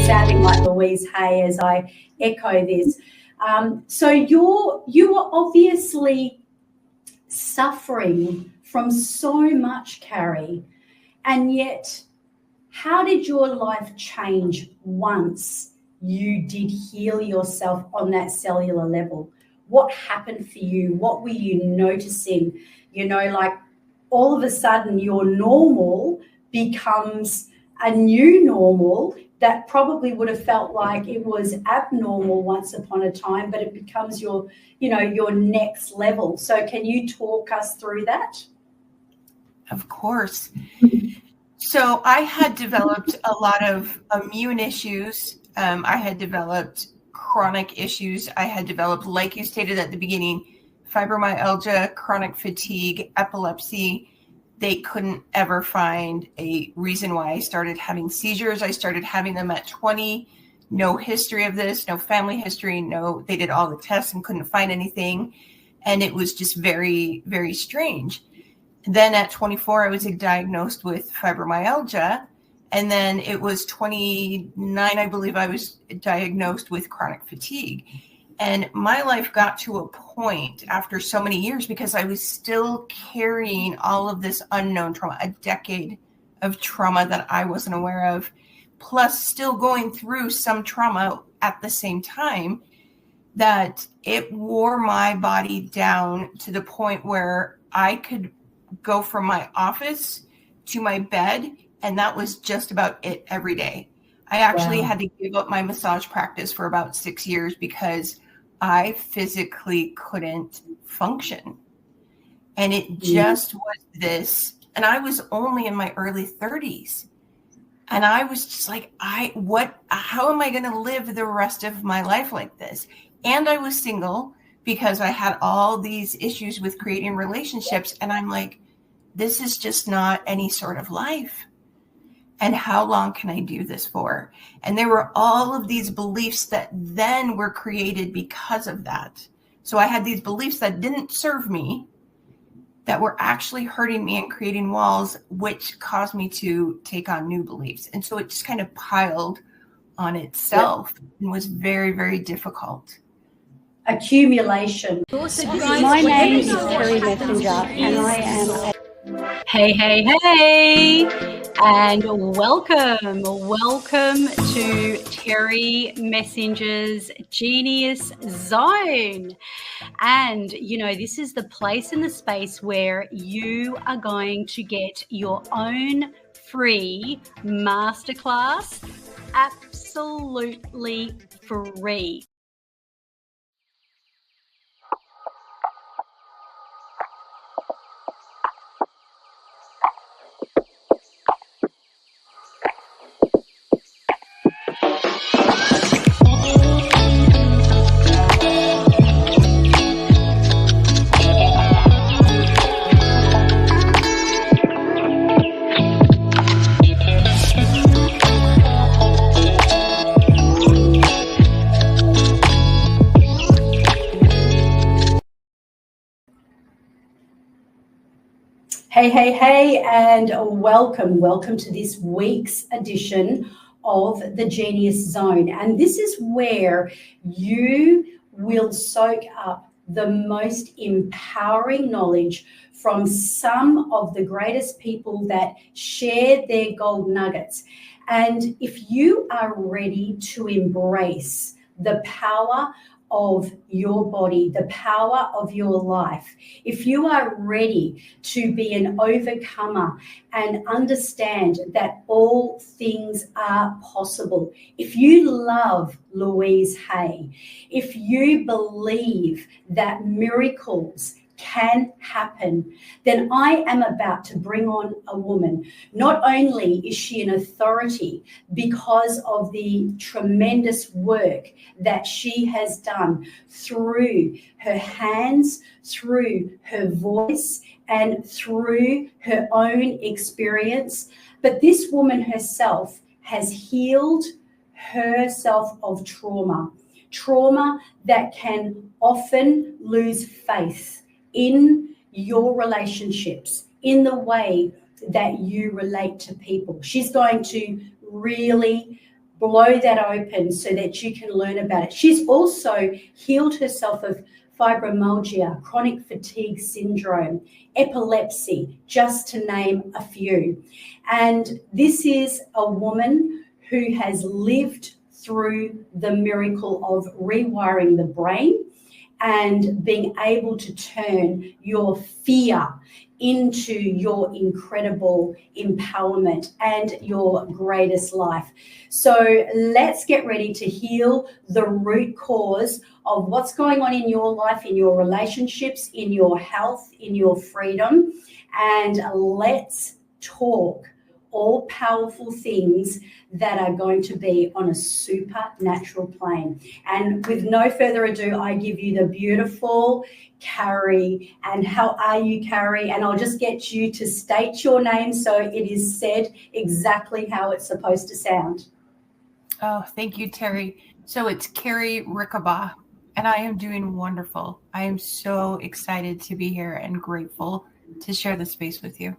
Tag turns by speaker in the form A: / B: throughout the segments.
A: sounding like Louise Hay as I echo this. So you are obviously suffering from so much, Cari, and yet how did your life change once you did heal yourself on that cellular level? What happened for you? What were you noticing? You know, like all of a sudden your normal becomes a new normal that probably would have felt like it was abnormal once upon a time, but it becomes your, you know, your next level. So can you talk us through that?
B: Of course. So I had developed a lot of immune issues. I had developed chronic issues. I had developed, like you stated at the beginning, fibromyalgia, chronic fatigue, epilepsy. They couldn't ever find a reason why I started having seizures. I started having them at 20. No history of this, no family history. No, they did all the tests and couldn't find anything. And it was just very, very strange. Then at 24, I was diagnosed with fibromyalgia. And then it was 29, I believe, I was diagnosed with chronic fatigue. And my life got to a point after so many years because I was still carrying all of this unknown trauma, a decade of trauma that I wasn't aware of, plus still going through some trauma at the same time, that it wore my body down to the point where I could go from my office to my bed, and that was just about it every day. I actually had to give up my massage practice for about 6 years because I physically couldn't function. And it just was this, and I was only in my early 30s. And I was just like, how am I going to live the rest of my life like this? And I was single because I had all these issues with creating relationships. And I'm like, this is just not any sort of life. And how long can I do this for? And there were all of these beliefs that then were created because of that. So I had these beliefs that didn't serve me, that were actually hurting me and creating walls, which caused me to take on new beliefs. And so it just kind of piled on itself and was very, very difficult.
A: Accumulation.
C: My name is Terri Messenger, and I am
D: Hey, and welcome to Terri Messenger's Genius Zone. And, you know, this is the place and the space where you are going to get your own free masterclass absolutely free.
A: Hey, and welcome to this week's edition of the Genius Zone. And this is where you will soak up the most empowering knowledge from some of the greatest people that share their gold nuggets. And if you are ready to embrace the power of your body, the power of your life, if you are ready to be an overcomer and understand that all things are possible, if you love Louise Hay, if you believe that miracles can happen, then I am about to bring on a woman. Not only is she an authority because of the tremendous work that she has done through her hands, through her voice, and through her own experience, but this woman herself has healed herself of trauma that can often lose faith in your relationships, in the way that you relate to people. She's going to really blow that open so that you can learn about it. She's also healed herself of fibromyalgia, chronic fatigue syndrome, epilepsy, just to name a few. And this is a woman who has lived through the miracle of rewiring the brain and being able to turn your fear into your incredible empowerment and your greatest life. So let's get ready to heal the root cause of what's going on in your life, in your relationships, in your health, in your freedom, and let's talk all powerful things that are going to be on a supernatural plane. And with no further ado, I give you the beautiful Cari. And how are you, Cari? And I'll just get you to state your name so it is said exactly how it's supposed to sound.
B: Oh, thank you, Terri. So it's Cari Rickabaugh, and I am doing wonderful. I am so excited to be here and grateful to share the space with you.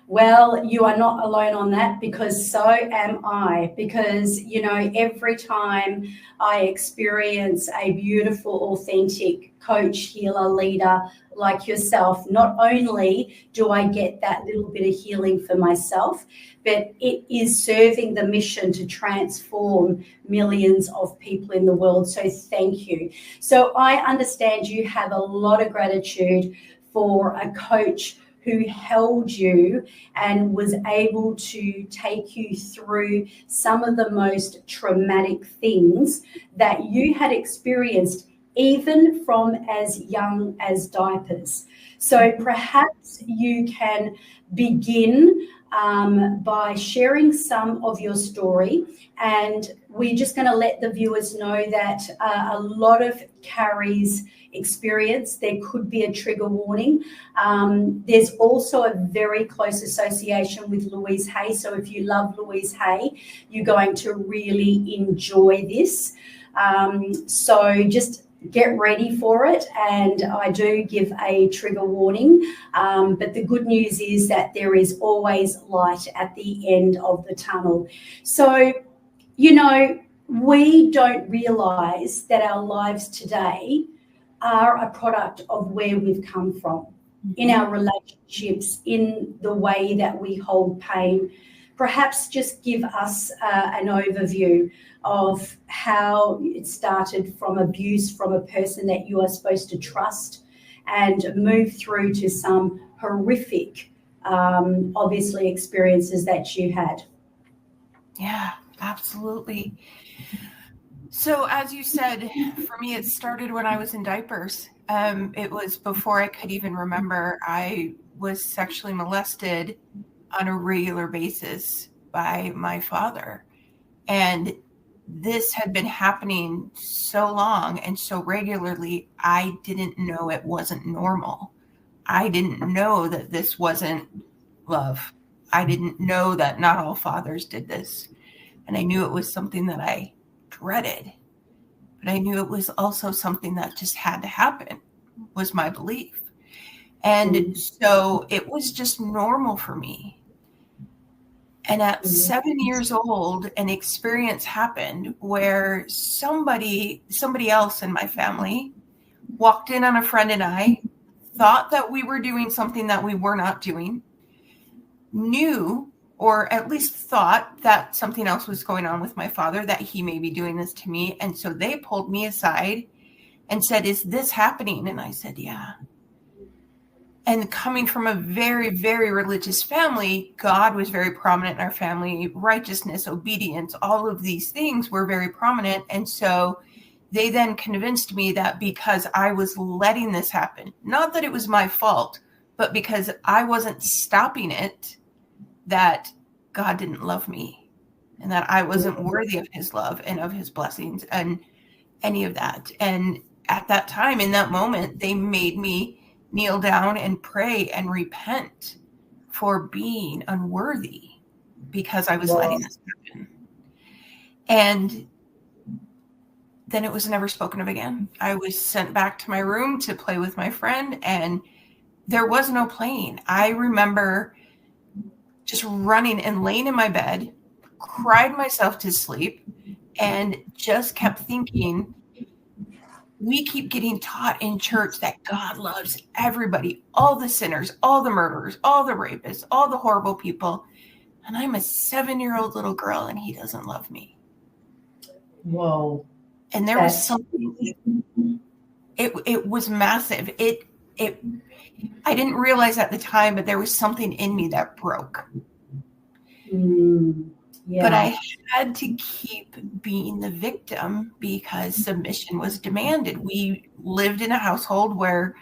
A: Well, you are not alone on that, because so am I. Because, you know, every time I experience a beautiful, authentic coach, healer, leader like yourself, not only do I get that little bit of healing for myself, but it is serving the mission to transform millions of people in the world. So thank you. So I understand you have a lot of gratitude for a coach who held you and was able to take you through some of the most traumatic things that you had experienced, even from as young as diapers. So perhaps you can begin by sharing some of your story, and we're just going to let the viewers know that a lot of Cari's experience, there could be a trigger warning. There's also a very close association with Louise Hay. So if you love Louise Hay, you're going to really enjoy this. So just get ready for it. And I do give a trigger warning. But the good news is that there is always light at the end of the tunnel. So, you know, we don't realize that our lives today are a product of where we've come from, in our relationships, in the way that we hold pain. Perhaps just give us an overview of how it started from abuse from a person that you are supposed to trust, and move through to some horrific, obviously, experiences that you had.
B: Yeah, absolutely. So as you said, for me, it started when I was in diapers. It was before I could even remember. I was sexually molested on a regular basis by my father. And this had been happening so long and so regularly, I didn't know it wasn't normal. I didn't know that this wasn't love. I didn't know that not all fathers did this. And I knew it was something that I dreaded, but I knew it was also something that just had to happen, was my belief. And so it was just normal for me. And at 7 years old, an experience happened where somebody else in my family walked in on a friend and I, thought that we were doing something that we were not doing, knew, or at least thought that something else was going on with my father, that he may be doing this to me. And so they pulled me aside and said, "Is this happening?" And I said, "Yeah." And coming from a very, very religious family, God was very prominent in our family. Righteousness, obedience, all of these things were very prominent. And so they then convinced me that because I was letting this happen, not that it was my fault, but because I wasn't stopping it, that God didn't love me and that I wasn't worthy of his love and of his blessings and any of that. And at that time, in that moment, they made me kneel down and pray and repent for being unworthy because I was letting this happen. And then it was never spoken of again. I was sent back to my room to play with my friend, and there was no playing. I remember just running and laying in my bed, cried myself to sleep, and just kept thinking, we keep getting taught in church that God loves everybody, all the sinners, all the murderers, all the rapists, all the horrible people. And I'm a 7-year-old little girl and he doesn't love me.
A: Whoa.
B: And there was something, it was massive. I didn't realize at the time, but there was something in me that broke.
A: Yeah.
B: But I had to keep being the victim because submission was demanded. We lived in a household where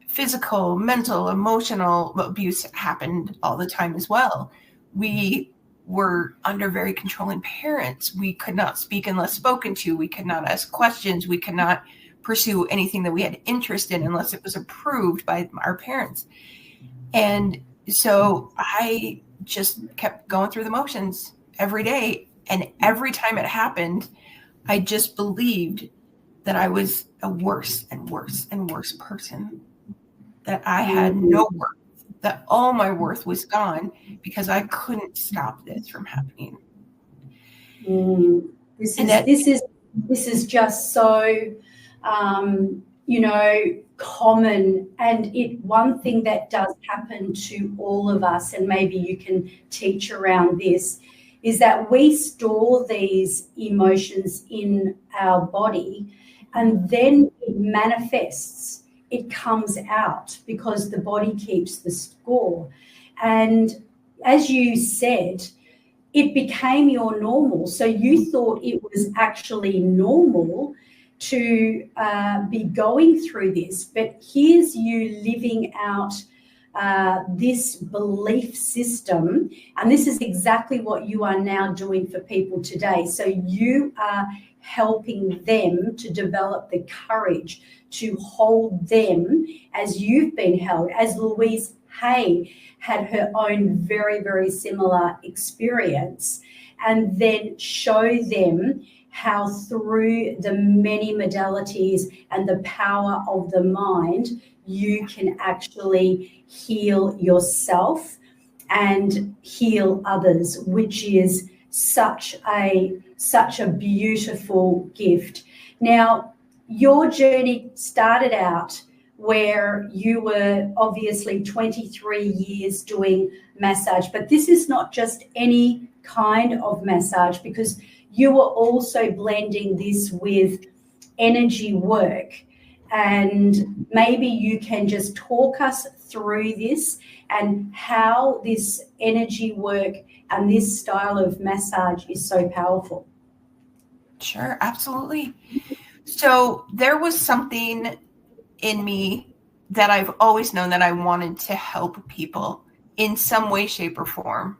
B: physical, mental, emotional abuse happened all the time as well. We were under very controlling parents. We could not speak unless spoken to. We could not ask questions. We could not pursue anything that we had interest in unless it was approved by our parents. And so I just kept going through the motions every day. And every time it happened, I just believed that I was a worse and worse and worse person, that I had no worth, that all my worth was gone because I couldn't stop this from happening.
A: This is just so, common. And one thing that does happen to all of us, and maybe you can teach around this, is that we store these emotions in our body and then it manifests. It comes out because the body keeps the score. And as you said, it became your normal. So you thought it was actually normal to be going through this, but here's you living out this belief system, and this is exactly what you are now doing for people today. So you are helping them to develop the courage to hold them as you've been held, as Louise Hay had her own very, very similar experience, and then show them how through the many modalities and the power of the mind, you can actually heal yourself and heal others, which is such a beautiful gift. Now, your journey started out where you were obviously 23 years doing massage, but this is not just any kind of massage, because you were also blending this with energy work. And maybe you can just talk us through this and how this energy work and this style of massage is so powerful.
B: Sure, absolutely. So there was something in me that I've always known that I wanted to help people in some way, shape, or form.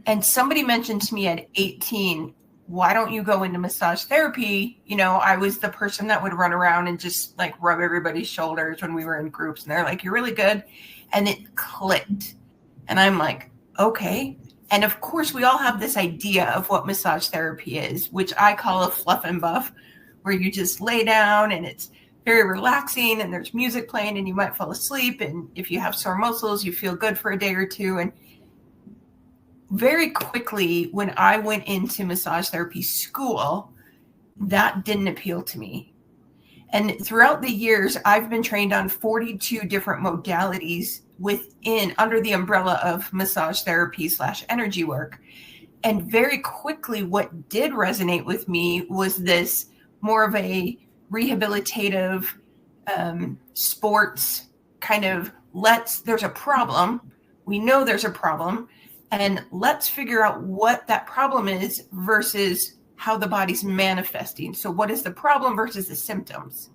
B: And somebody mentioned to me at 18, why don't you go into massage therapy? You know, I was the person that would run around and just like rub everybody's shoulders when we were in groups. And they're like, you're really good. And it clicked. And I'm like, okay. And of course, we all have this idea of what massage therapy is, which I call a fluff and buff, where you just lay down and it's very relaxing and there's music playing and you might fall asleep. And if you have sore muscles, you feel good for a day or two. And very quickly, when I went into massage therapy school, that didn't appeal to me. And throughout the years, I've been trained on 42 different modalities under the umbrella of massage therapy / energy work. And very quickly, what did resonate with me was this more of a rehabilitative sports kind of, there's a problem. We know there's a problem. And let's figure out what that problem is versus how the body's manifesting. So what is the problem versus the symptoms?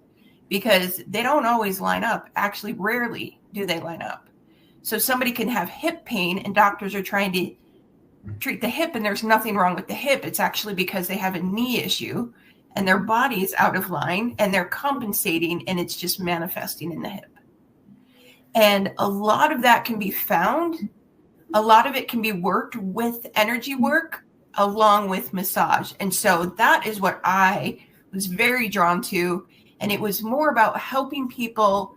B: Because they don't always line up. Actually, rarely do they line up. So somebody can have hip pain and doctors are trying to treat the hip and there's nothing wrong with the hip. It's actually because they have a knee issue and their body is out of line and they're compensating and it's just manifesting in the hip. And a lot of that can be found. A lot of it can be worked with energy work along with massage. And so that is what I was very drawn to. And it was more about helping people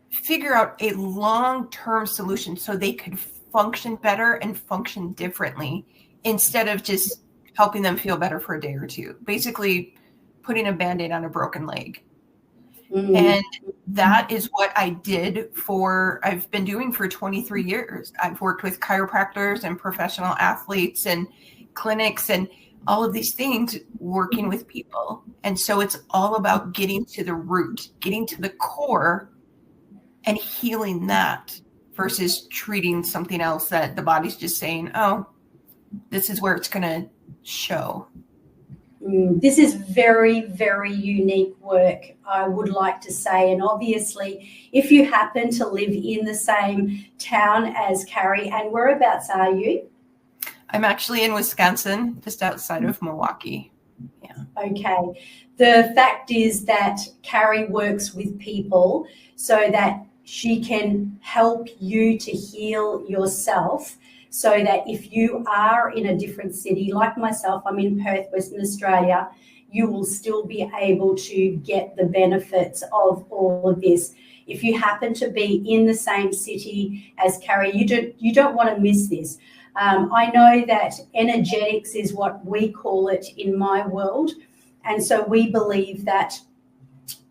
B: figure out a long-term solution so they could function better and function differently instead of just helping them feel better for a day or two, basically putting a Band-Aid on a broken leg. And that is what I've been doing for 23 years. I've worked with chiropractors and professional athletes and clinics and all of these things, working with people. And so it's all about getting to the root, getting to the core and healing that versus treating something else that the body's just saying, oh, this is where it's going to show.
A: This is very, very unique work, I would like to say. And obviously, if you happen to live in the same town as Cari, and whereabouts are you?
B: I'm actually in Wisconsin, just outside of Milwaukee. Yeah.
A: Okay. The fact is that Cari works with people so that she can help you to heal yourself, so that if you are in a different city, like myself, I'm in Perth, Western Australia, you will still be able to get the benefits of all of this. If you happen to be in the same city as Cari, you don't want to miss this. I know that energetics is what we call it in my world. And so we believe that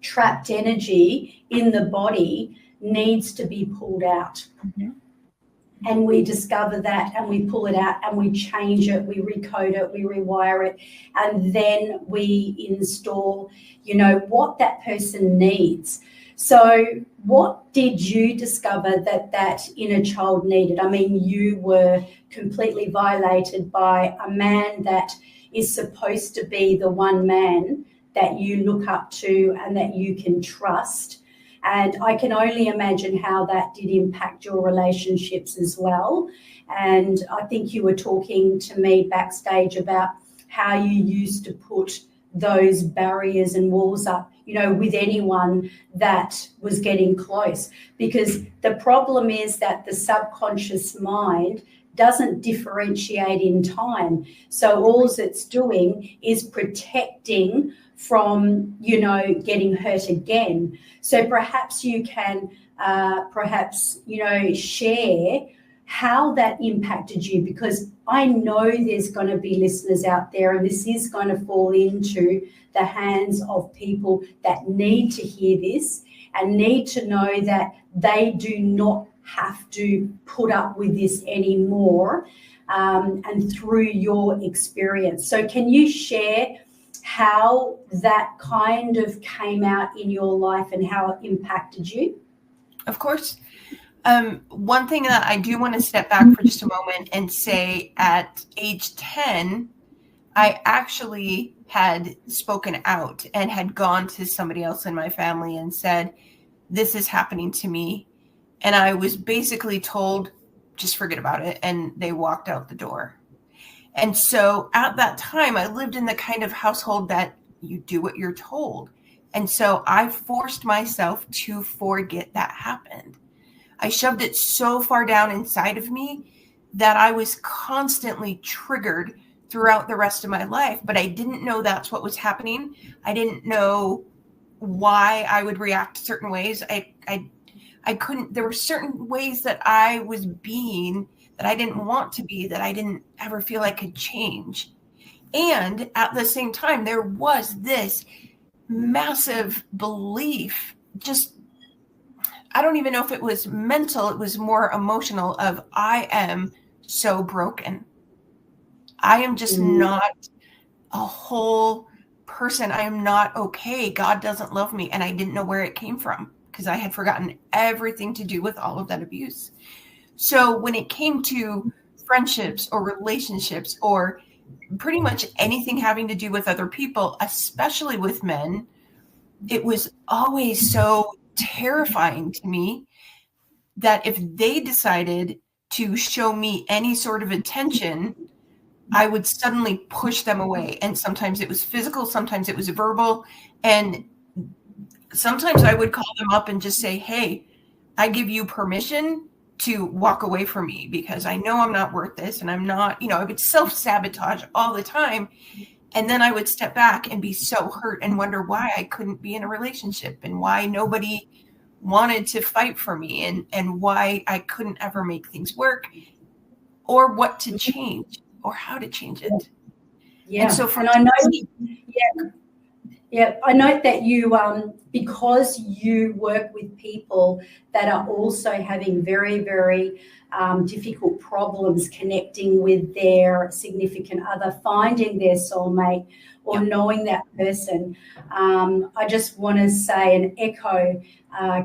A: trapped energy in the body needs to be pulled out.
B: Mm-hmm.
A: And we discover that and we pull it out and we change it, we recode it, we rewire it, and then we install, what that person needs. So what did you discover that inner child needed? I mean, you were completely violated by a man that is supposed to be the one man that you look up to and that you can trust. And I can only imagine how that did impact your relationships as well. And I think you were talking to me backstage about how you used to put those barriers and walls up, with anyone that was getting close. Because the problem is that the subconscious mind doesn't differentiate in time. So all it's doing is protecting from, getting hurt again. So perhaps you can, share how that impacted you, because I know there's going to be listeners out there, and this is going to fall into the hands of people that need to hear this and need to know that they do not have to put up with this anymore, and through your experience. So can you share how that kind of came out in your life and how it impacted you?
B: Of course. One thing that I do want to step back for just a moment and say, at age 10, I actually had spoken out and had gone to somebody else in my family and said, this is happening to me. And I was basically told, just forget about it. And they walked out the door. And so at that time, I lived in the kind of household that you do what you're told. And so I forced myself to forget that happened. I shoved it so far down inside of me that I was constantly triggered throughout the rest of my life. But I didn't know that's what was happening. I didn't know why I would react certain ways. I couldn't, there were certain ways that I was being that I didn't want to be, that I didn't ever feel I could change. And at the same time, there was this massive belief, just, I don't even know if it was mental, it was more emotional, of I am so broken. I am just not a whole person. I am not okay. God doesn't love me. And I didn't know where it came from, because I had forgotten everything to do with all of that abuse. So when it came to friendships or relationships or pretty much anything having to do with other people, especially with men, it was always so terrifying to me that if they decided to show me any sort of attention, I would suddenly push them away. And sometimes it was physical, sometimes it was verbal. And sometimes I would call them up and just say, hey, I give you permission to walk away from me, because I know I'm not worth this, and I'm not, I would self-sabotage all the time. And then I would step back and be so hurt and wonder why I couldn't be in a relationship, and why nobody wanted to fight for me, and why I couldn't ever make things work, or what to change, or how to change it.
A: Yeah.
B: And so
A: and I know, yeah, I note that you, because you work with people that are also having very, very difficult problems connecting with their significant other, finding their soulmate or knowing that person. I just want to say and echo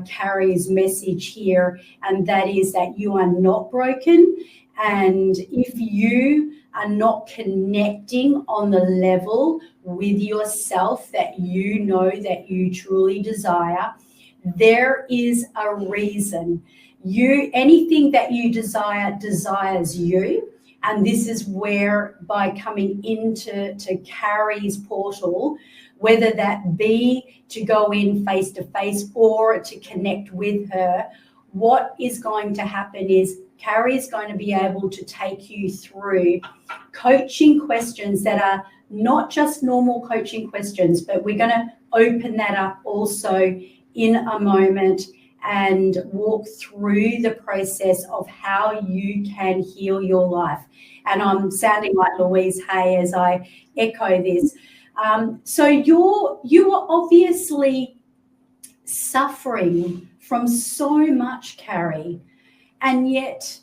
A: Cari's message here, and that is that you are not broken. And if you are not connecting on the level with yourself that you know that you truly desire, there is a reason. Anything that you desire desires you. And this is where, by coming into Cari's portal, whether that be to go in face to face or to connect with her, what is going to happen is Cari is going to be able to take you through coaching questions that are not just normal coaching questions, but we're going to open that up also in a moment and walk through the process of how you can heal your life. And I'm sounding like Louise Hay as I echo this. So you are obviously suffering from so much, Cari, and yet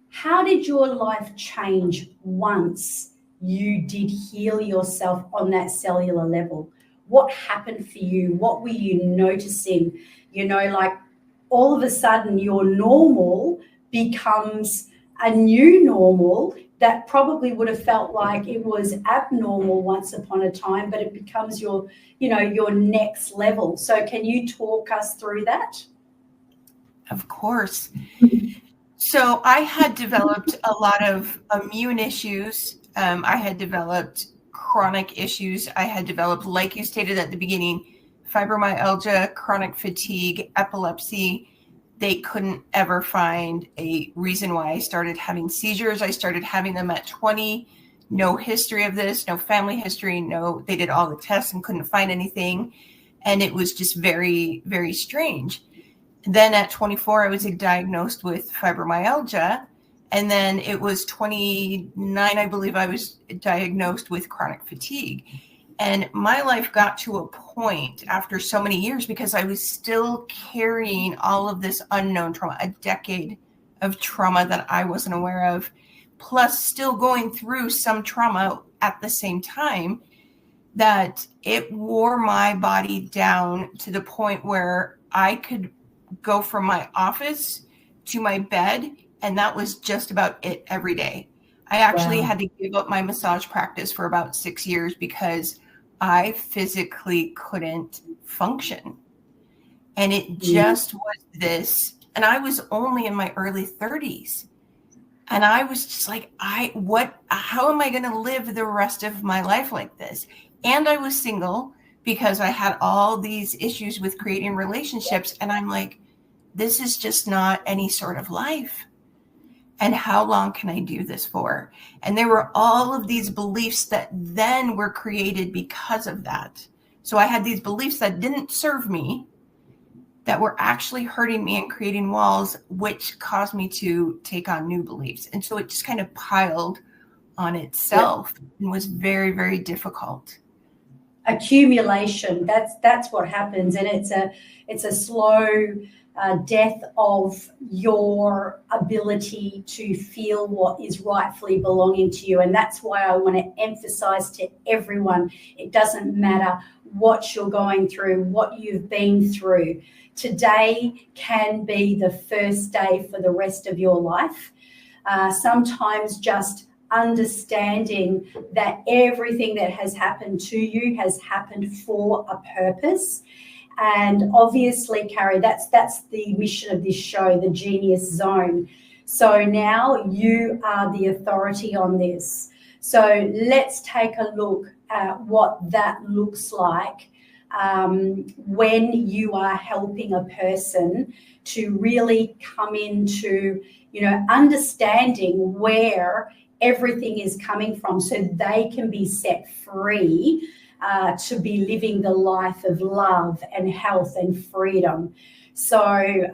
A: how did your life change once you did heal yourself on that cellular level? What happened for you? What were you noticing? You know, like all of a sudden your normal becomes a new normal that probably would have felt like it was abnormal once upon a time, but it becomes your next level. So can you talk us through that?
B: Of course. So I had developed a lot of immune issues. I had developed chronic issues. I had developed, like you stated at the beginning, fibromyalgia, chronic fatigue, epilepsy. They couldn't ever find a reason why I started having seizures. I started having them at 20. No history of this, no family history. No, they did all the tests and couldn't find anything. And it was just very, very strange. Then at 24, I was diagnosed with fibromyalgia. And then it was 29, I believe, I was diagnosed with chronic fatigue. And my life got to a point after so many years, because I was still carrying all of this unknown trauma, a decade of trauma that I wasn't aware of, plus still going through some trauma at the same time, that it wore my body down to the point where I could go from my office to my bed, and that was just about it every day. I actually had to give up my massage practice for about 6 years because I physically couldn't function. And it just was this, and I was only in my early 30s. And I was just like, how am I going to live the rest of my life like this? And I was single because I had all these issues with creating relationships. And I'm like, this is just not any sort of life. And how long can I do this for? And there were all of these beliefs that then were created because of that. So I had these beliefs that didn't serve me, that were actually hurting me and creating walls, which caused me to take on new beliefs. And so it just kind of piled on itself and was very, very difficult.
A: Accumulation, that's what happens. And it's a slow death of your ability to feel what is rightfully belonging to you. And that's why I want to emphasize to everyone, it doesn't matter what you're going through, what you've been through. Today can be the first day for the rest of your life. Sometimes just understanding that everything that has happened to you has happened for a purpose. And obviously, Cari, that's the mission of this show, the Genius Zone. So now you are the authority on this. So let's take a look at what that looks like when you are helping a person to really come into, understanding where everything is coming from, so they can be set free to be living the life of love and health and freedom. So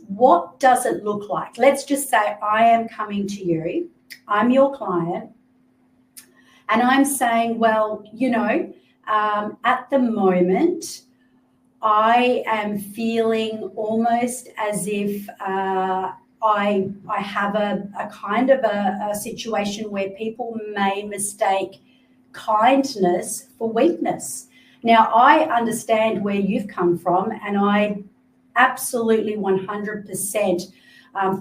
A: what does it look like? Let's just say I am coming to you. I'm your client. And I'm saying, well, at the moment, I am feeling almost as if I have a kind of a situation where people may mistake kindness for weakness. Now, I understand where you've come from, and I absolutely 100%.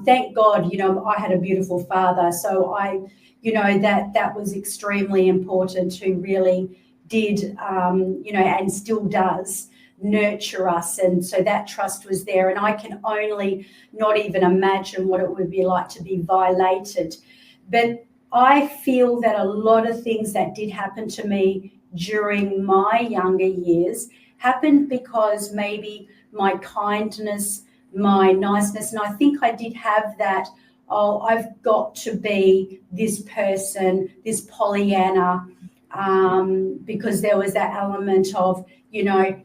A: Thank God, I had a beautiful father, so that was extremely important, who really did, and still does nurture us, and so that trust was there, and I can only not even imagine what it would be like to be violated. But I feel that a lot of things that did happen to me during my younger years happened because maybe my kindness, my niceness, and I think I did have that, I've got to be this person, this Pollyanna, because there was that element of,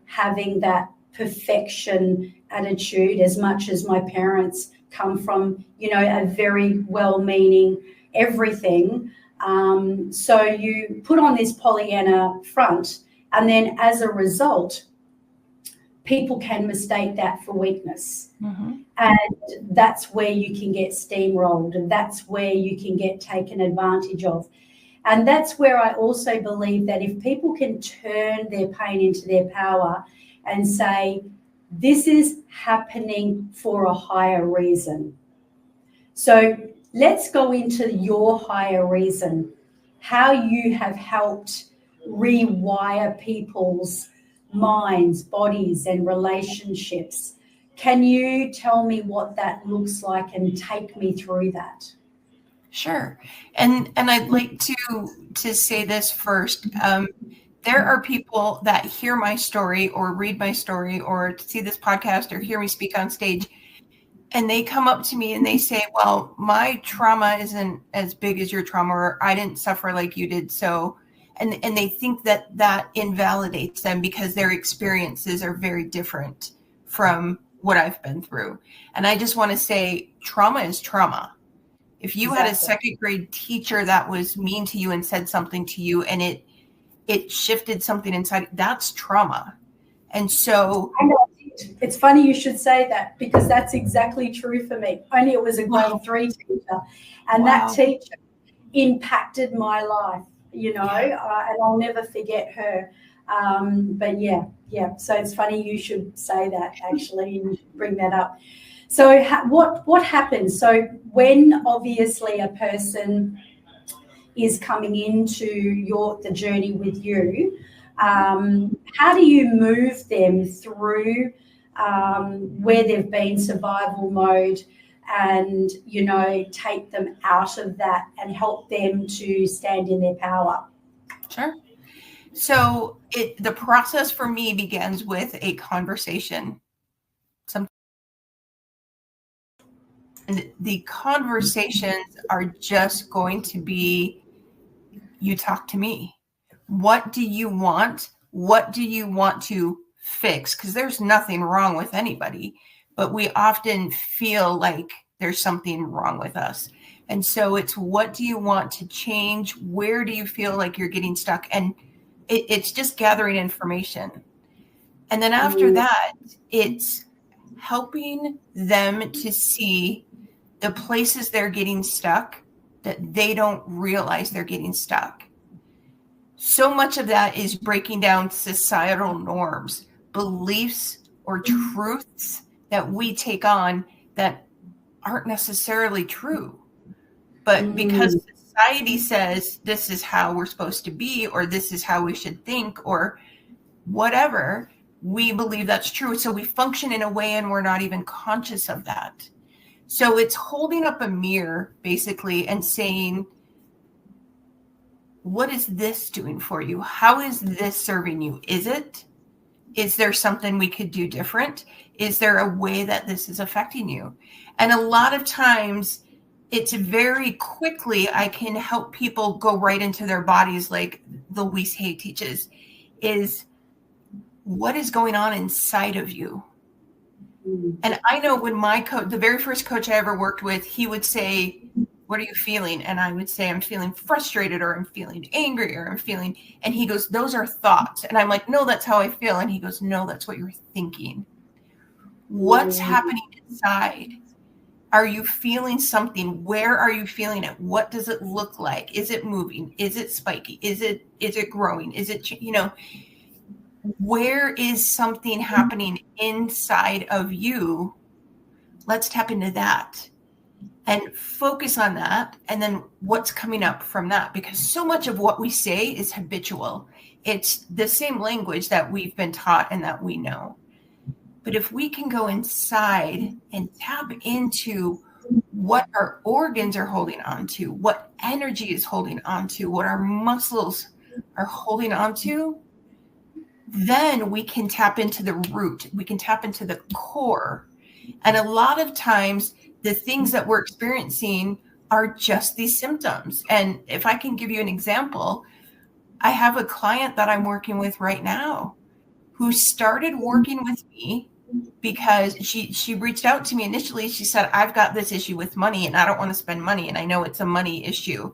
A: having that perfection attitude, as much as my parents come from, a very well-meaning everything. So you put on this Pollyanna front, and then as a result, people can mistake that for weakness. Mm-hmm. And that's where you can get steamrolled, and that's where you can get taken advantage of. And that's where I also believe that if people can turn their pain into their power and say, this is happening for a higher reason. So let's go into your higher reason, how you have helped rewire people's minds, bodies, and relationships. Can you tell me what that looks like and take me through that?
B: Sure. And I'd like to say this first. There are people that hear my story or read my story or see this podcast or hear me speak on stage, and they come up to me and they say, well, my trauma isn't as big as your trauma, or I didn't suffer like you did. So, and they think that invalidates them because their experiences are very different from what I've been through. And I just want to say, trauma is trauma. If you had a second grade teacher that was mean to you and said something to you and it shifted something inside, that's trauma. And so
A: it's funny you should say that, because that's exactly true for me. Only it was a grade 3 teacher, and that teacher impacted my life, and I'll never forget her. But yeah. So it's funny you should say that, actually, and bring that up. So what happens? So when obviously a person is coming into the journey with you, how do you move them through where they've been survival mode, and take them out of that and help them to stand in their power?
B: Sure. So the process for me begins with a conversation. And the conversations are just going to be, you talk to me. What do you want? What do you want to fix? Because there's nothing wrong with anybody, but we often feel like there's something wrong with us. And so it's, what do you want to change? Where do you feel like you're getting stuck? And it's just gathering information. And then after that, it's helping them to see the places they're getting stuck that they don't realize they're getting stuck. So much of that is breaking down societal norms, beliefs, or truths that we take on that aren't necessarily true. But because society says this is how we're supposed to be, or this is how we should think, or whatever, we believe that's true. So we function in a way and we're not even conscious of that. So it's holding up a mirror, basically, and saying, what is this doing for you? How is this serving you? Is there something we could do different? Is there a way that this is affecting you? And a lot of times it's very quickly, I can help people go right into their bodies, like Louise Hay teaches, is what is going on inside of you? And I know when my coach, the very first coach I ever worked with, he would say, what are you feeling? And I would say, I'm feeling frustrated, or I'm feeling angry, or I'm feeling, and he goes, those are thoughts. And I'm like, no, that's how I feel. And he goes, no, that's what you're thinking. What's happening inside? Are you feeling something? Where are you feeling it? What does it look like? Is it moving? Is it spiky? Is it growing? Is it, where is something happening inside of you? Let's tap into that and focus on that. And then what's coming up from that? Because so much of what we say is habitual. It's the same language that we've been taught and that we know. But if we can go inside and tap into what our organs are holding on to, what energy is holding on to, what our muscles are holding on to, then we can tap into the root. We can tap into the core. And a lot of times, the things that we're experiencing are just these symptoms. And if I can give you an example, I have a client that I'm working with right now who started working with me because she reached out to me initially. She said, I've got this issue with money and I don't want to spend money. And I know it's a money issue.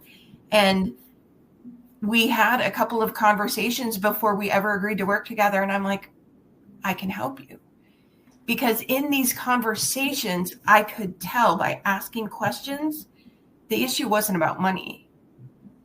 B: And we had a couple of conversations before we ever agreed to work together. And I'm like, I can help you. Because in these conversations, I could tell by asking questions, the issue wasn't about money.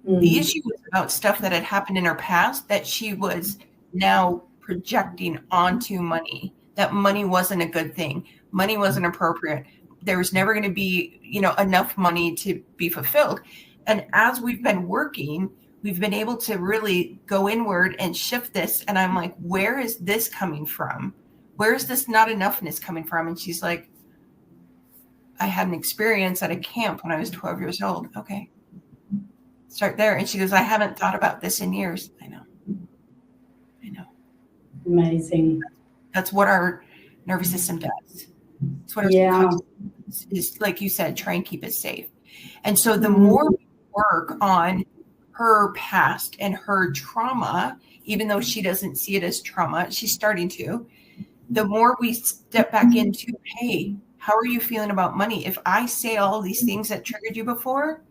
B: The issue was about stuff that had happened in her past that she was now projecting onto money, that money wasn't a good thing. Money wasn't appropriate. There was never going to be, enough money to be fulfilled. And as we've been working, we've been able to really go inward and shift this. And I'm like, where is this coming from? Where is this not enoughness coming from? And she's like, I had an experience at a camp when I was 12 years old. Okay. Start there. And she goes, I haven't thought about this in years. I know.
A: Amazing.
B: That's what our nervous system does. It's what our subconscious is, like you said, try and keep it safe. And so the more we work on her past and her trauma, even though she doesn't see it as trauma, she's starting to, the more we step back into, hey, how are you feeling about money? If I say all these things that triggered you before,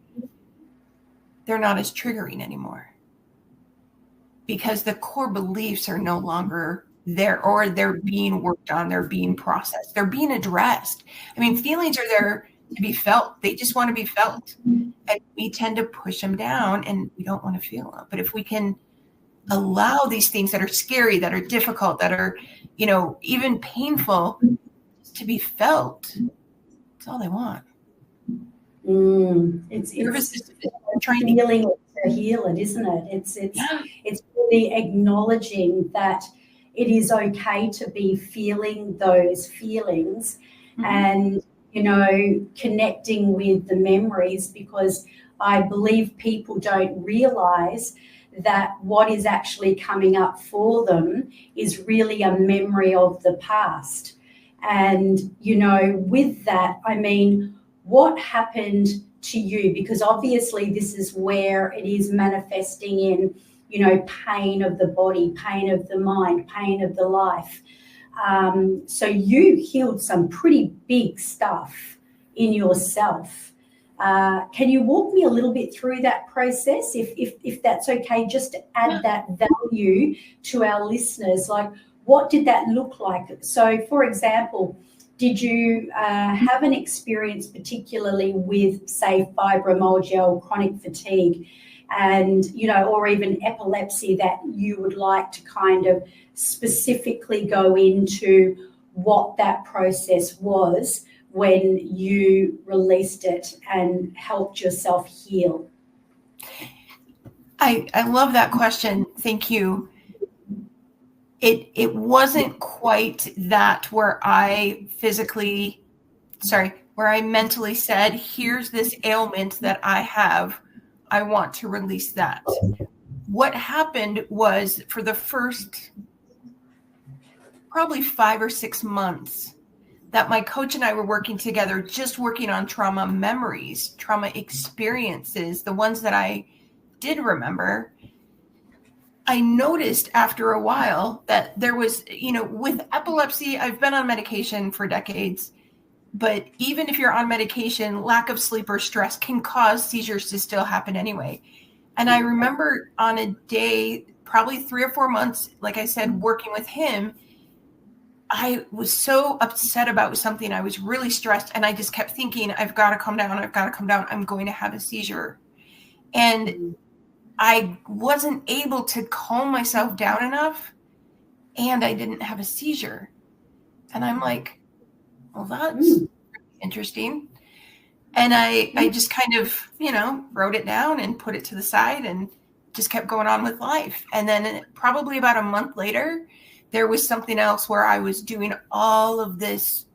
B: they're not as triggering anymore because the core beliefs are no longer there, or they're being worked on, they're being processed, they're being addressed. I mean, feelings are there to be felt. They just want to be felt. And we tend to push them down and we don't want to feel them. But if we can allow these things that are scary, that are difficult, that are, even painful to be felt, that's all they want.
A: It's trying to heal it, isn't it? It's really acknowledging that it is okay to be feeling those feelings and, connecting with the memories, because I believe people don't realize that what is actually coming up for them is really a memory of the past. And, with that, I mean, what happened to you? Because obviously this is where it is manifesting in, pain of the body, pain of the mind, pain of the life. So you healed some pretty big stuff in yourself. Can you walk me a little bit through that process, if that's okay, just to add that value to our listeners? Like, what did that look like? So, for example, did you have an experience particularly with, say, fibromyalgia or chronic fatigue, and, or even epilepsy, that you would like to kind of specifically go into what that process was when you released it and helped yourself heal?
B: I love that question. Thank you. It wasn't quite that where I mentally said, here's this ailment that I have, I want to release that. What happened was, for the first probably 5 or 6 months that my coach and I were working together, just working on trauma memories, trauma experiences, the ones that I did remember, I noticed after a while that there was, with epilepsy, I've been on medication for decades. But even if you're on medication, lack of sleep or stress can cause seizures to still happen anyway. And I remember on a day, probably 3 or 4 months, like I said, working with him, I was so upset about something. I was really stressed, and I just kept thinking, I've got to calm down. I've got to calm down. I'm going to have a seizure. And I wasn't able to calm myself down enough, and I didn't have a seizure. And I'm like, well, that's interesting. And I just kind of, wrote it down and put it to the side and just kept going on with life. And then probably about a month later, there was something else where I was doing all of this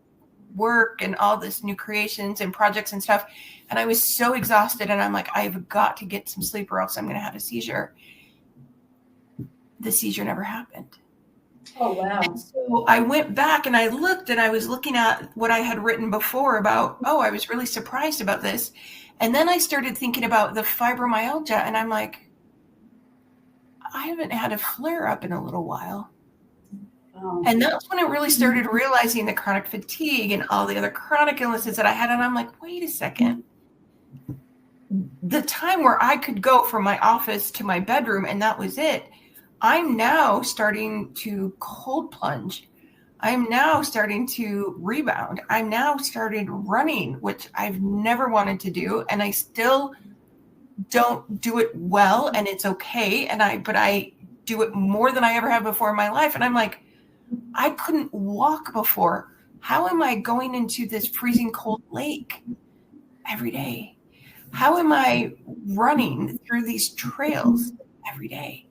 B: work and all this new creations and projects and stuff. And I was so exhausted, and I'm like, I've got to get some sleep or else I'm going to have a seizure. The seizure never happened.
A: Oh, wow.
B: And so I went back and I looked, and I was looking at what I had written before about, I was really surprised about this. And then I started thinking about the fibromyalgia, and I'm like, I haven't had a flare up in a little while.
A: Oh.
B: And that's when I really started realizing the chronic fatigue and all the other chronic illnesses that I had. And I'm like, wait a second. The time where I could go from my office to my bedroom and that was it, I'm now starting to cold plunge. I'm now starting to rebound. I'm now started running, which I've never wanted to do. And I still don't do it well, and it's okay. But I do it more than I ever have before in my life. And I'm like, I couldn't walk before. How am I going into this freezing cold lake every day? How am I running through these trails every day?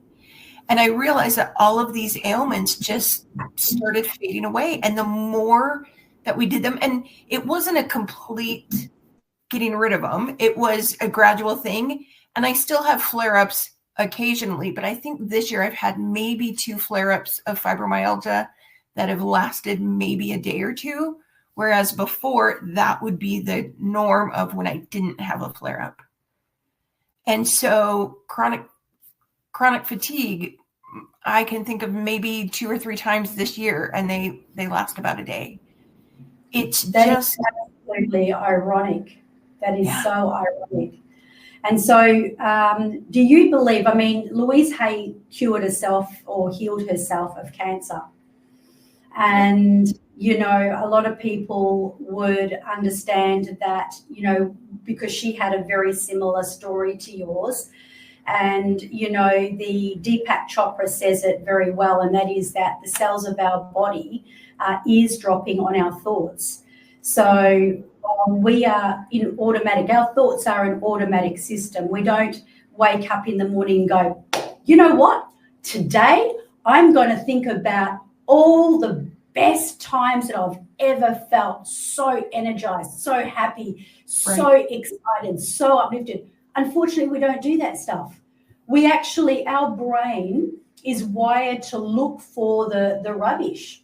B: And I realized that all of these ailments just started fading away. And the more that we did them, and it wasn't a complete getting rid of them, it was a gradual thing. And I still have flare-ups occasionally, but I think this year I've had maybe 2 flare-ups of fibromyalgia that have lasted maybe a day or 2, whereas before that would be the norm of when I didn't have a flare-up. And so chronic fatigue, I can think of maybe 2 or 3 times this year, and they last about a day. It's just
A: absolutely ironic. That is so ironic. And so do you believe, Louise Hay cured herself or healed herself of cancer. And, a lot of people would understand that, because she had a very similar story to yours. And, the Deepak Chopra says it very well, and that is that the cells of our body are eavesdropping on our thoughts. So we are in automatic. Our thoughts are an automatic system. We don't wake up in the morning and go, you know what? Today I'm going to think about all the best times that I've ever felt so energized, so happy, so excited, so uplifted. Unfortunately, we don't do that stuff. Our brain is wired to look for the rubbish.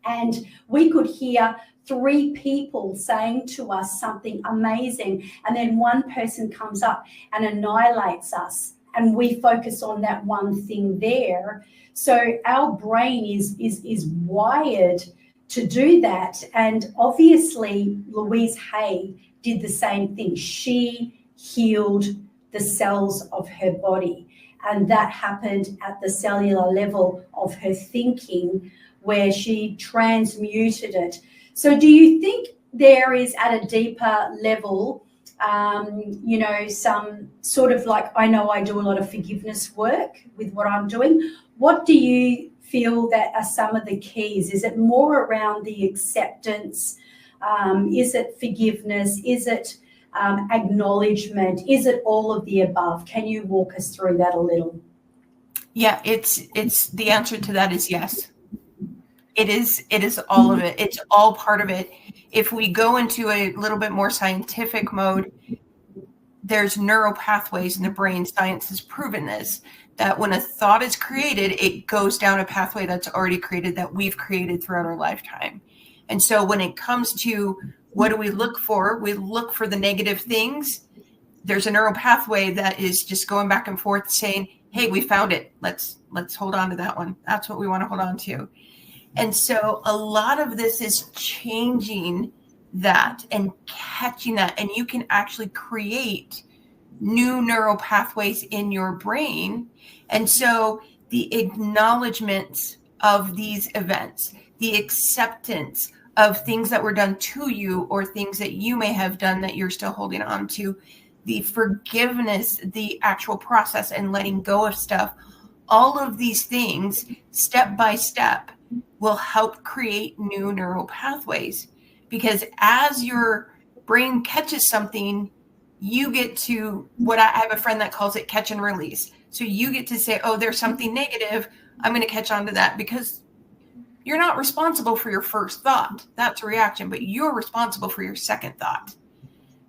A: And we could hear 3 people saying to us something amazing, and then one person comes up and annihilates us, and we focus on that one thing there. So our brain is wired to do that. And obviously Louise Hay did the same thing. She healed the cells of her body, and that happened at the cellular level of her thinking, where she transmuted it. So do you think there is, at a deeper level, some sort of, like, I know I do a lot of forgiveness work with what I'm doing. What do you feel that are some of the keys? Is it more around the acceptance? Is it forgiveness? Is it acknowledgement? Is it all of the above? Can you walk us through that a little?
B: Yeah, it's the answer to that is yes. It is all of it. It's all part of it. If we go into a little bit more scientific mode, there's neural pathways in the brain. Science has proven this, that when a thought is created, it goes down a pathway that's already created, that we've created throughout our lifetime. And so when it comes to what do we look for? We look for the negative things. There's a neural pathway that is just going back and forth saying, hey, we found it. Let's hold on to that one. That's what we want to hold on to. And so a lot of this is changing that and catching that, and you can actually create new neural pathways in your brain. And so the acknowledgement of these events, the acceptance of things that were done to you or things that you may have done that you're still holding on to, the forgiveness, the actual process and letting go of stuff, all of these things step by step will help create new neural pathways. Because as your brain catches something, you get to, what I have a friend that calls it catch and release. So you get to say, oh, there's something negative. I'm going to catch on to that, because you're not responsible for your first thought. That's a reaction, but you're responsible for your second thought.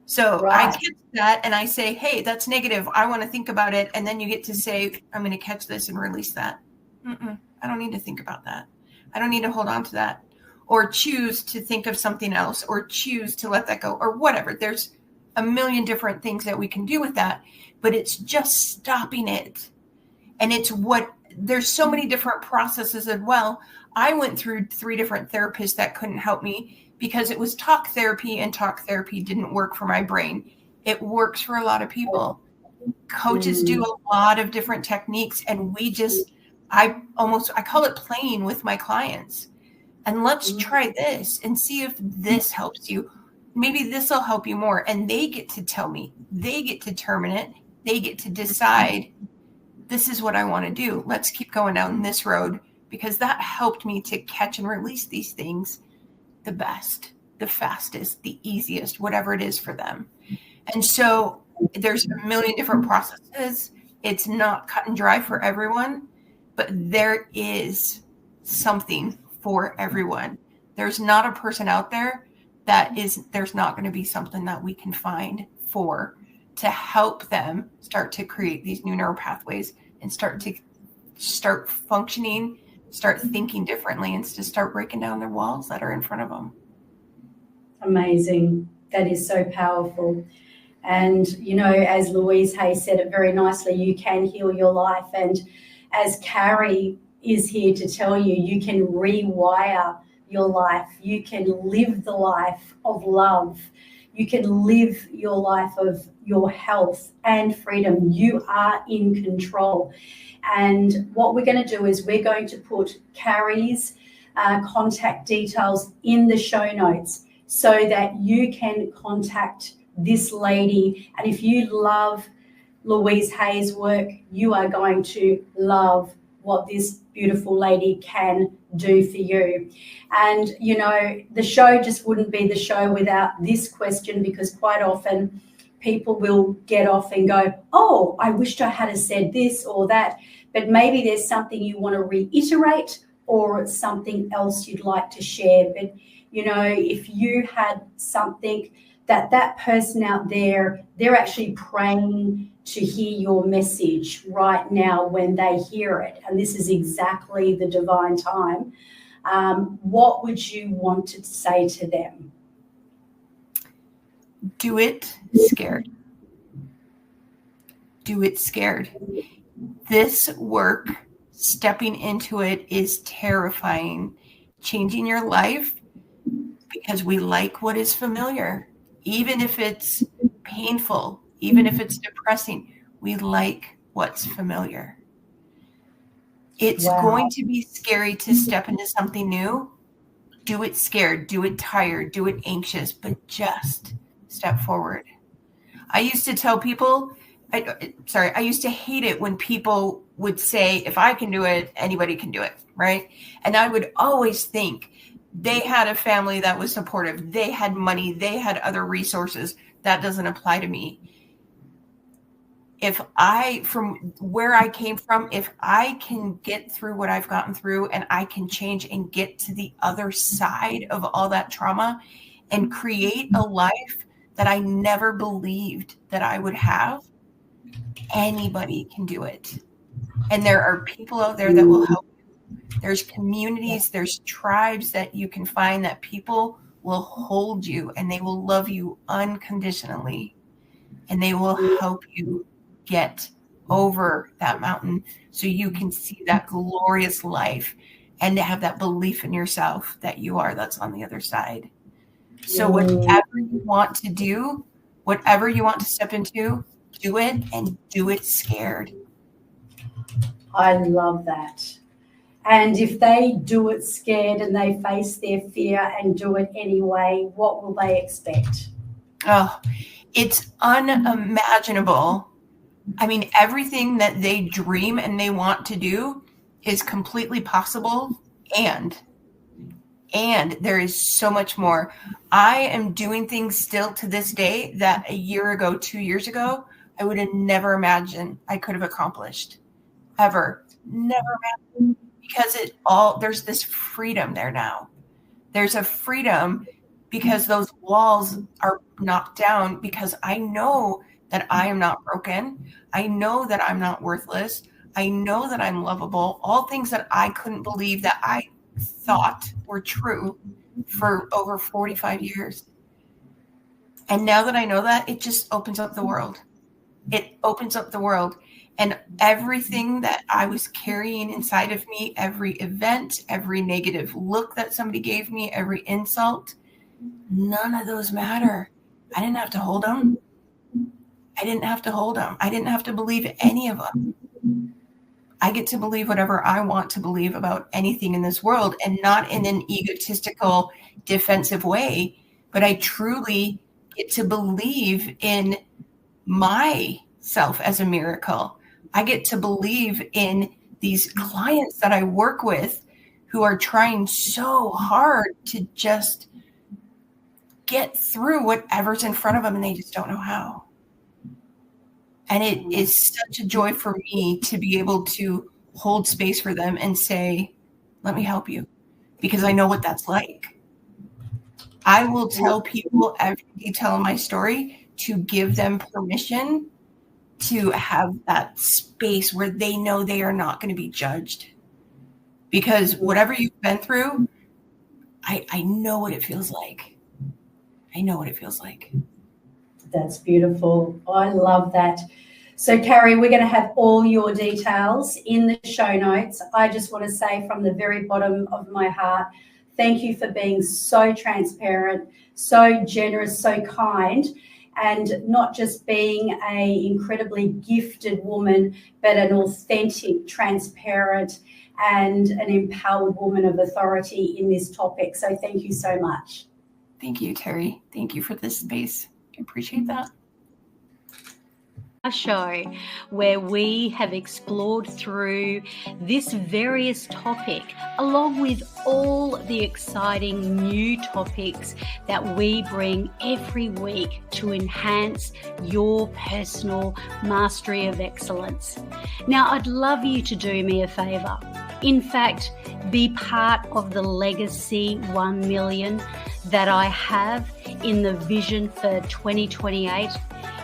B: So
A: Right.
B: I catch that and I say, hey, that's negative. I want to think about it. And then you get to say, I'm going to catch this and release that. I don't need to think about that. I don't need to hold on to that, or choose to think of something else, or choose to let that go, or whatever. There's a million different things that we can do with that, but it's just stopping it. And it's there's so many different processes as well. I went through 3 different therapists that couldn't help me because it was talk therapy, and talk therapy didn't work for my brain. It works for a lot of people. Coaches do a lot of different techniques, and I call it playing with my clients. And let's try this and see if this helps you. Maybe this will help you more. And they get to tell me, they get to determine it. They get to decide, this is what I want to do. Let's keep going down this road, because that helped me to catch and release these things the best, the fastest, the easiest, whatever it is for them. And so there's a million different processes. It's not cut and dry for everyone, but there is something for everyone. There's not a person out there there's not going to be something that we can find to help them start to create these new neural pathways and start functioning, start thinking differently, and to start breaking down their walls that are in front of them.
A: Amazing. That is so powerful. And, as Louise Hay said it very nicely, you can heal your life. And as Cari is here to tell you, you can rewire your life. You can live the life of love. You can live your life of your health and freedom. You are in control. And what we're going to do is we're going to put Cari's contact details in the show notes so that you can contact this lady. And if you love Louise Hay's work, you are going to love what this beautiful lady can do for you. And, the show just wouldn't be the show without this question, because quite often people will get off and go, oh, I wished I had said this or that. But maybe there's something you want to reiterate, or something else you'd like to share. But, if you had something that person out there, they're actually praying to hear your message right now when they hear it. And this is exactly the divine time. What would you want to say to them?
B: Do it scared. Do it scared. This work, stepping into it, is terrifying. Changing your life, because we like what is familiar. Even if it's painful, even if it's depressing, we like what's familiar. It's going to be scary to step into something new. Do it scared, do it tired, do it anxious, but just step forward. I used to tell people, I used to hate it when people would say, if I can do it, anybody can do it, right? And I would always think they had a family that was supportive. They had money. They had other resources. That doesn't apply to me. From where I came from, if I can get through what I've gotten through, and I can change and get to the other side of all that trauma and create a life that I never believed that I would have, anybody can do it. And there are people out there that will help you. There's communities, there's tribes that you can find, that people will hold you and they will love you unconditionally, and they will help you get over that mountain so you can see that glorious life and to have that belief in yourself that that's on the other side. So whatever you want to do, whatever you want to step into, do it, and do it scared.
A: I love that. And if they do it scared and they face their fear and do it anyway, what will they expect?
B: Oh, it's unimaginable. I mean, everything that they dream and they want to do is completely possible, and there is so much more. I am doing things still to this day that a year ago, 2 years ago, I would have never imagined I could have accomplished. Ever. Never imagined. Because there's this freedom there now. There's a freedom because those walls are knocked down, because I know that I am not broken. I know that I'm not worthless. I know that I'm lovable. All things that I couldn't believe that I thought were true for over 45 years. And now that I know that, it just opens up the world. It opens up the world. And everything that I was carrying inside of me, every event, every negative look that somebody gave me, every insult, none of those matter. I didn't have to hold them. I didn't have to believe any of them. I get to believe whatever I want to believe about anything in this world, and not in an egotistical, defensive way, but I truly get to believe in myself as a miracle. I get to believe in these clients that I work with who are trying so hard to just get through whatever's in front of them, and they just don't know how. And it is such a joy for me to be able to hold space for them and say, let me help you, because I know what that's like. I will tell people every detail of my story to give them permission to have that space where they know they are not going to be judged. Because whatever you've been through, I know what it feels like. I know what it feels like.
A: That's beautiful. I love that. So, Cari, we're going to have all your details in the show notes. I just want to say from the very bottom of my heart, thank you for being so transparent, so generous, so kind, and not just being an incredibly gifted woman, but an authentic, transparent, and an empowered woman of authority in this topic. So thank you so much.
B: Thank you, Terri. Thank you for this space. I appreciate that.
D: A show where we have explored through this various topic, along with all the exciting new topics that we bring every week to enhance your personal mastery of excellence. Now, I'd love you to do me a favor. In fact, be part of the Legacy 1 million that I have in the vision for 2028.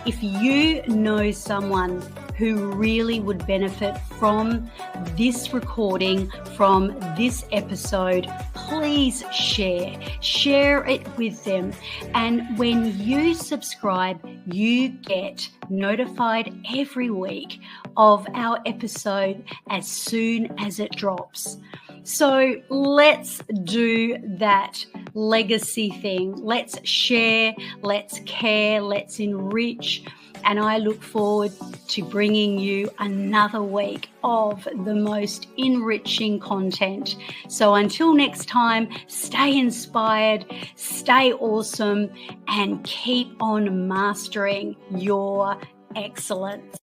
D: If you know someone who really would benefit from this recording, from this episode, please share it with them. And when you subscribe, you get notified every week of our episode as soon as it drops. So let's do that legacy thing. Let's share, let's care, let's enrich. And I look forward to bringing you another week of the most enriching content. So until next time, stay inspired, stay awesome, and keep on mastering your excellence.